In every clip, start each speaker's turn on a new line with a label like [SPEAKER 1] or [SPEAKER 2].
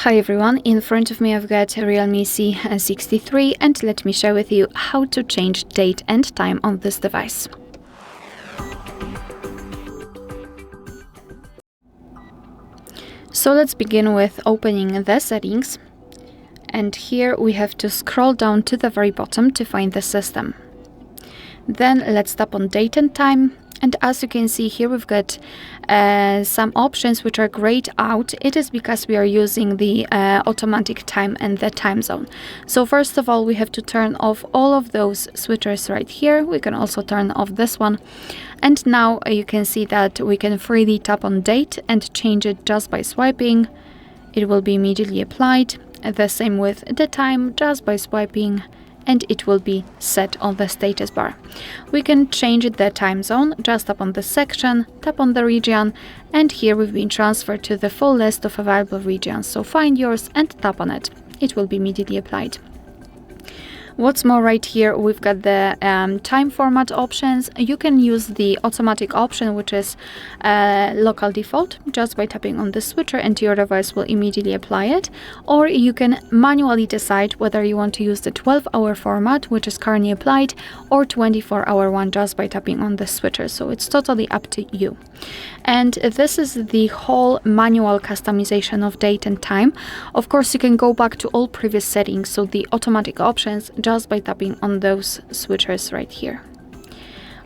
[SPEAKER 1] Hi everyone, in front of me I've got REALME C63 and let me share with you how to change date and time on this device. So let's begin with opening the settings, and here we have to scroll down to the very bottom to find the system. Then let's tap on date and time. And as you can see here, we've got some options which are grayed out. It is because we are using the automatic time and the time zone. So first of all, we have to turn off all of those switchers right here. We can also turn off this one. And now you can see that we can freely tap on date and change it just by swiping. It will be immediately applied. The same with the time, just by swiping, and it will be set on the status bar. We can change the time zone, just tap on the section, tap on the region, and here we've been transferred to the full list of available regions. So find yours and tap on it. It will be immediately applied. What's more, right here we've got the time format options. You can use the automatic option, which is local default, just by tapping on the switcher and your device will immediately apply it. Or you can manually decide whether you want to use the 12-hour format, which is currently applied, or 24-hour one, just by tapping on the switcher. So it's totally up to you. And this is the whole manual customization of date and time. Of course, you can go back to all previous settings, so the automatic options, just by tapping on those switchers right here.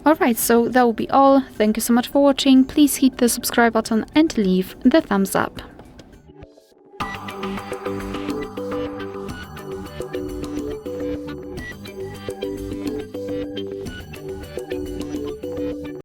[SPEAKER 1] Alright, so that will be all. Thank you so much for watching. Please hit the subscribe button and leave the thumbs up.